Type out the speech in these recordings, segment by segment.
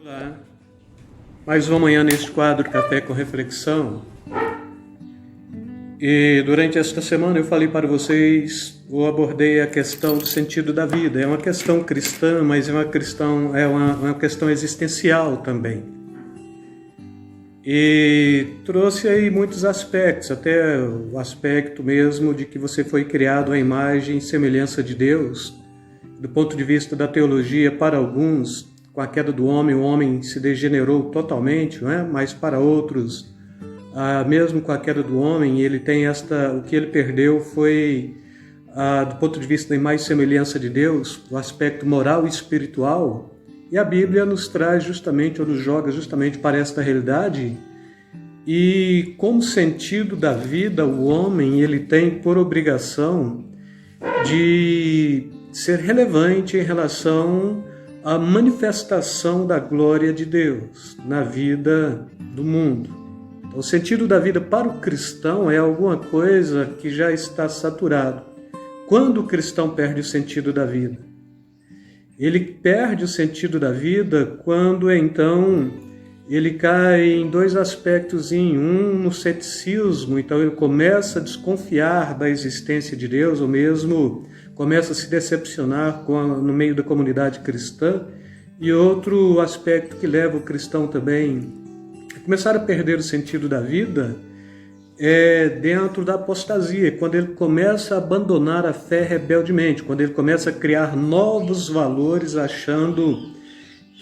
Olá, mais uma manhã neste quadro Café com Reflexão. E durante esta semana eu falei para vocês, eu abordei a questão do sentido da vida. É uma questão cristã, mas é uma questão existencial também. E trouxe aí muitos aspectos, até o aspecto mesmo de que você foi criado à imagem e semelhança de Deus. Do ponto de vista da teologia, para alguns, com a queda do homem, o homem se degenerou totalmente, não é? Mas para outros, mesmo com a queda do homem, ele tem o que ele perdeu foi, do ponto de vista da imagem e semelhança de Deus, o aspecto moral e espiritual. E a Bíblia nos traz justamente, ou nos joga justamente para esta realidade. E como sentido da vida, o homem ele tem por obrigação de ser relevante em relação à manifestação da glória de Deus na vida do mundo. Então, o sentido da vida para o cristão é alguma coisa que já está saturado. Quando o cristão perde o sentido da vida? Ele perde o sentido da vida quando, então, ele cai em dois aspectos. Um, no ceticismo, então ele começa a desconfiar da existência de Deus, ou mesmo começa a se decepcionar no meio da comunidade cristã. E outro aspecto que leva o cristão também a começar a perder o sentido da vida é dentro da apostasia, quando ele começa a abandonar a fé rebeldemente, quando ele começa a criar novos valores, achando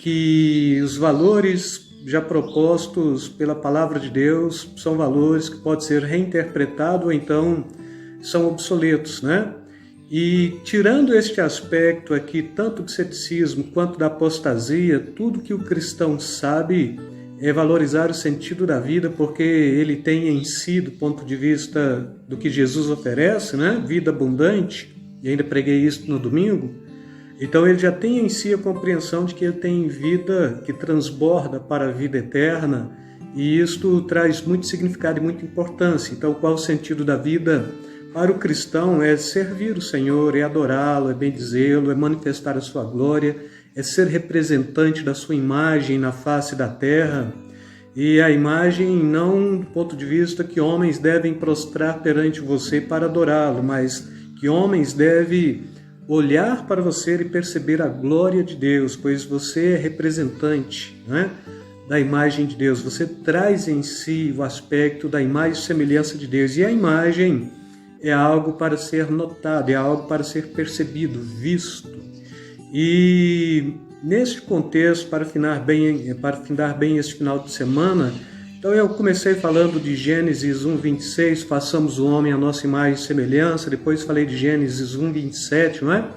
que os valores já propostos pela palavra de Deus são valores que podem ser reinterpretados ou então são obsoletos, né? E tirando este aspecto aqui, tanto do ceticismo quanto da apostasia, tudo que o cristão sabe é valorizar o sentido da vida, porque ele tem em si, do ponto de vista do que Jesus oferece, né? Vida abundante, e ainda preguei isso no domingo. Então ele já tem em si a compreensão de que ele tem vida que transborda para a vida eterna, e isto traz muito significado e muita importância. Então, qual o sentido da vida para o cristão? É servir o Senhor, é adorá-lo, é bendizê-lo, é manifestar a sua glória, é ser representante da sua imagem na face da terra. E a imagem não do ponto de vista que homens devem prostrar perante você para adorá-lo, mas que homens devem olhar para você e perceber a glória de Deus, pois você é representante, né, da imagem de Deus. Você traz em si o aspecto da imagem e semelhança de Deus. E a imagem é algo para ser notado, é algo para ser percebido, visto. E neste contexto, para findar bem este final de semana, então eu comecei falando de Gênesis 1:26, façamos o homem à nossa imagem e semelhança. Depois falei de Gênesis 1:27, não é?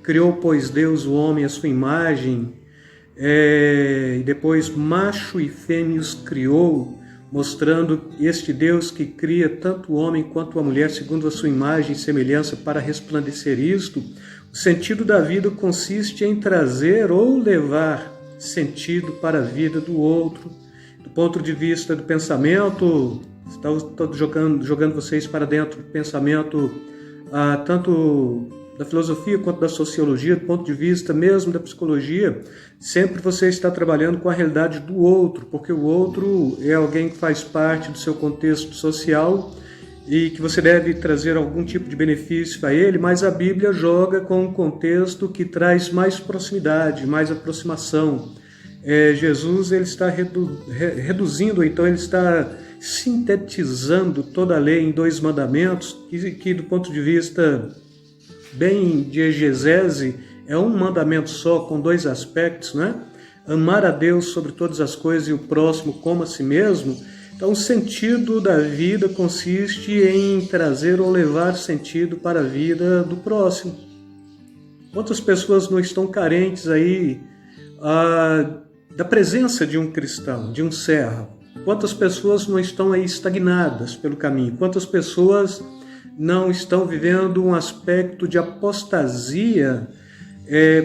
Criou, pois, Deus o homem à sua imagem, e depois macho e fêmea os criou, mostrando este Deus que cria tanto o homem quanto a mulher segundo a sua imagem e semelhança para resplandecer isto. O sentido da vida consiste em trazer ou levar sentido para a vida do outro. Do ponto de vista do pensamento, estou jogando vocês para dentro do pensamento, tanto da filosofia quanto da sociologia, do ponto de vista mesmo da psicologia, sempre você está trabalhando com a realidade do outro, porque o outro é alguém que faz parte do seu contexto social e que você deve trazer algum tipo de benefício a ele, mas a Bíblia joga com um contexto que traz mais proximidade, mais aproximação. Jesus ele está reduzindo, então ele está sintetizando toda a lei em 2 mandamentos, que do ponto de vista bem de exegese, é um mandamento só, com 2 aspectos, né? Amar a Deus sobre todas as coisas e o próximo como a si mesmo. Então, o sentido da vida consiste em trazer ou levar sentido para a vida do próximo. Quantas pessoas não estão carentes aí da presença de um cristão, de um servo? Quantas pessoas não estão aí estagnadas pelo caminho? Quantas pessoas não estão vivendo um aspecto de apostasia,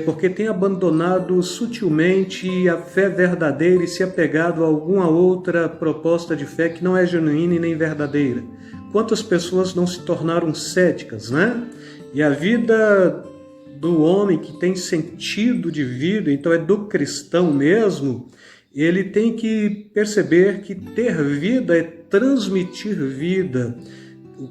porque têm abandonado sutilmente a fé verdadeira e se apegado a alguma outra proposta de fé que não é genuína e nem verdadeira? Quantas pessoas não se tornaram céticas, né? E a vida do homem que tem sentido de vida, então é do cristão mesmo, ele tem que perceber que ter vida é transmitir vida.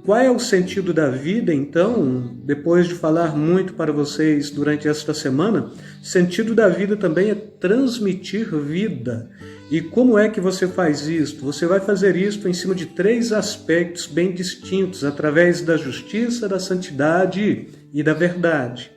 Qual é o sentido da vida, então? Depois de falar muito para vocês durante esta semana, sentido da vida também é transmitir vida. E como é que você faz isto? Você vai fazer isto em cima de 3 aspectos bem distintos, através da justiça, da santidade e da verdade.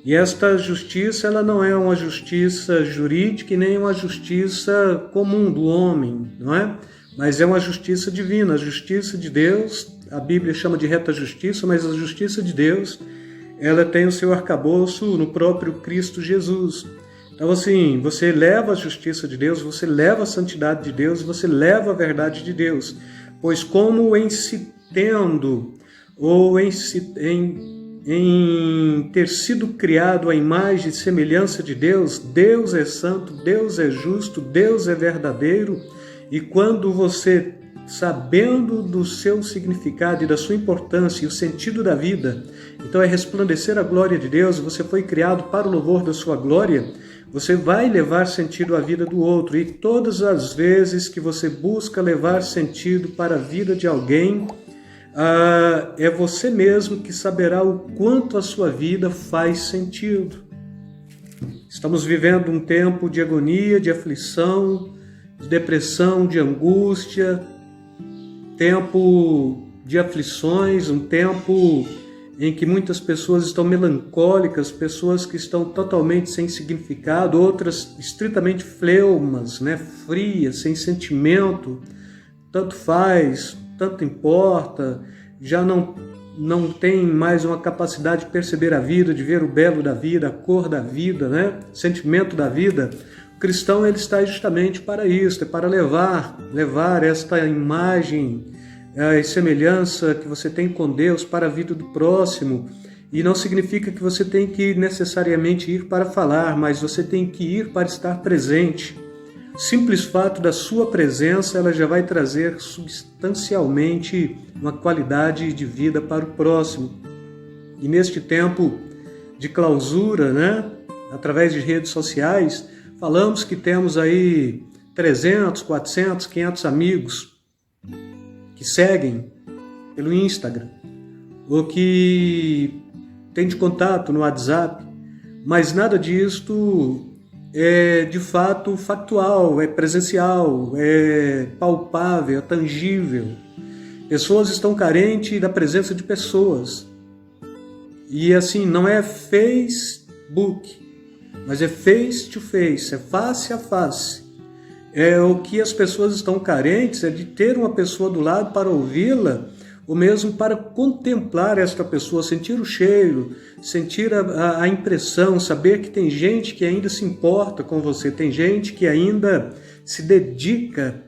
E esta justiça, ela não é uma justiça jurídica e nem uma justiça comum do homem, não é? Mas é uma justiça divina, a justiça de Deus. A Bíblia chama de reta justiça, mas a justiça de Deus, ela tem o seu arcabouço no próprio Cristo Jesus. Então, assim, você leva a justiça de Deus, você leva a santidade de Deus, você leva a verdade de Deus. Pois como em se tendo, ou em ter sido criado à imagem e semelhança de Deus, Deus é santo, Deus é justo, Deus é verdadeiro, e quando você, sabendo do seu significado e da sua importância e o sentido da vida, então é resplandecer a glória de Deus, você foi criado para o louvor da sua glória, você vai levar sentido à vida do outro. E todas as vezes que você busca levar sentido para a vida de alguém, é você mesmo que saberá o quanto a sua vida faz sentido. Estamos vivendo um tempo de agonia, de aflição, de depressão, de angústia, tempo de aflições, um tempo em que muitas pessoas estão melancólicas, pessoas que estão totalmente sem significado, outras estritamente fleumas, frias, sem sentimento, tanto faz, tanto importa, já não tem mais uma capacidade de perceber a vida, de ver o belo da vida, a cor da vida, sentimento da vida. O cristão, ele está justamente para isso, é para levar esta imagem e semelhança que você tem com Deus para a vida do próximo. E não significa que você tem que necessariamente ir para falar, mas você tem que ir para estar presente. O simples fato da sua presença, ela já vai trazer substancialmente uma qualidade de vida para o próximo. E neste tempo de clausura, através de redes sociais, falamos que temos aí 300, 400, 500 amigos que seguem pelo Instagram, ou que tem de contato no WhatsApp, mas nada disto é de fato factual, é presencial, é palpável, é tangível. Pessoas estão carentes da presença de pessoas. E assim, não é Facebook, mas é face to face, é face a face. O que as pessoas estão carentes é de ter uma pessoa do lado para ouvi-la, ou mesmo para contemplar esta pessoa, sentir o cheiro, sentir a impressão, saber que tem gente que ainda se importa com você, tem gente que ainda se dedica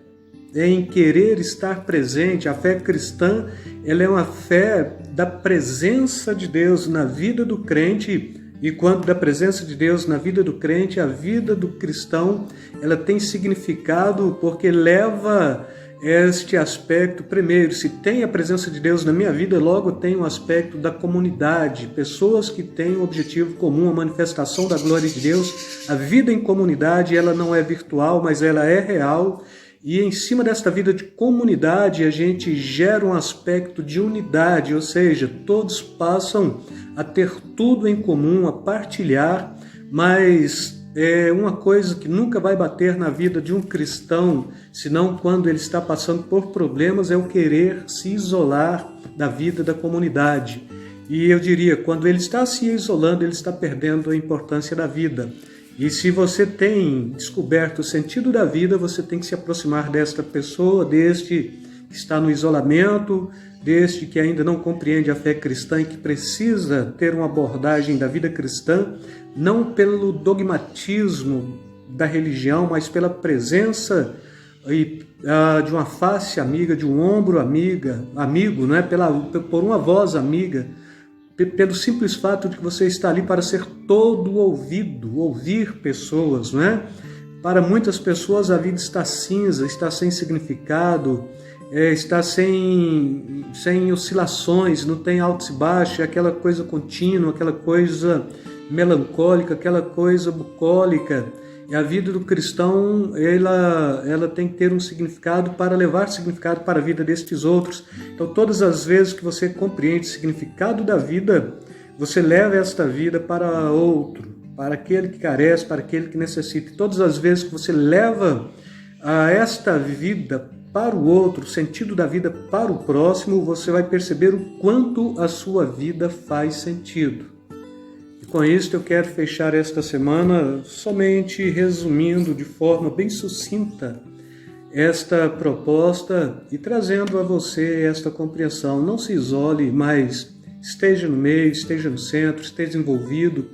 em querer estar presente. A fé cristã, ela é uma fé da presença de Deus na vida do crente. E quando da presença de Deus na vida do crente, a vida do cristão, ela tem significado porque leva este aspecto. Primeiro, se tem a presença de Deus na minha vida, logo tem o aspecto da comunidade, pessoas que têm um objetivo comum, a manifestação da glória de Deus. A vida em comunidade, ela não é virtual, mas ela é real. E em cima desta vida de comunidade, a gente gera um aspecto de unidade, ou seja, todos passam a ter tudo em comum, a partilhar, mas é uma coisa que nunca vai bater na vida de um cristão, senão quando ele está passando por problemas, é o querer se isolar da vida da comunidade. E eu diria, quando ele está se isolando, ele está perdendo a importância da vida. E se você tem descoberto o sentido da vida, você tem que se aproximar desta pessoa, deste que está no isolamento, deste que ainda não compreende a fé cristã e que precisa ter uma abordagem da vida cristã, não pelo dogmatismo da religião, mas pela presença de uma face amiga, de um ombro amigo, por uma voz amiga, pelo simples fato de que você está ali para ser todo ouvido, ouvir pessoas, Para muitas pessoas a vida está cinza, está sem significado, está sem oscilações, não tem altos e baixos, é aquela coisa contínua, aquela coisa melancólica, aquela coisa bucólica. E a vida do cristão, ela tem que ter um significado para levar significado para a vida destes outros. Então, todas as vezes que você compreende o significado da vida, você leva esta vida para outro, para aquele que carece, para aquele que necessita. E todas as vezes que você leva esta vida para o outro, o sentido da vida para o próximo, você vai perceber o quanto a sua vida faz sentido. E com isso eu quero fechar esta semana somente resumindo de forma bem sucinta esta proposta e trazendo a você esta compreensão. Não se isole, mas esteja no meio, esteja no centro, esteja envolvido,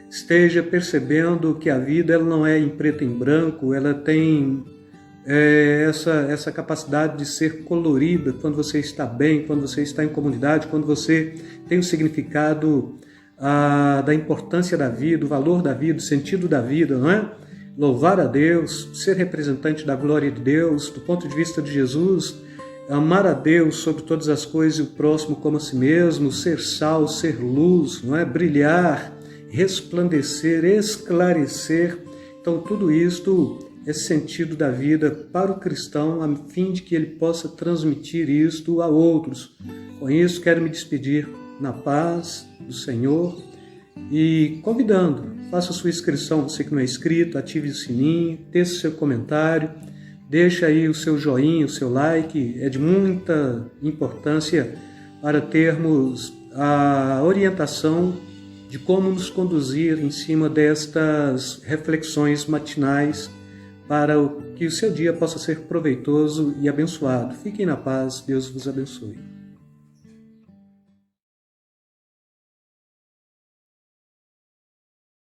esteja percebendo que a vida ela não é em preto e em branco, ela tem essa capacidade de ser colorida quando você está bem, quando você está em comunidade, quando você tem o significado da importância da vida, o valor da vida, o sentido da vida, não é? Louvar a Deus, ser representante da glória de Deus, do ponto de vista de Jesus, amar a Deus sobre todas as coisas e o próximo como a si mesmo, ser sal, ser luz, não é? Brilhar, resplandecer, esclarecer. Então tudo isto é sentido da vida para o cristão, a fim de que ele possa transmitir isto a outros. Com isso quero me despedir na paz do Senhor e convidando, faça sua inscrição, você que não é inscrito, ative o sininho, deixe seu comentário, deixa aí o seu joinha, o seu like, é de muita importância para termos a orientação de como nos conduzir em cima destas reflexões matinais para que o seu dia possa ser proveitoso e abençoado. Fiquem na paz, Deus vos abençoe.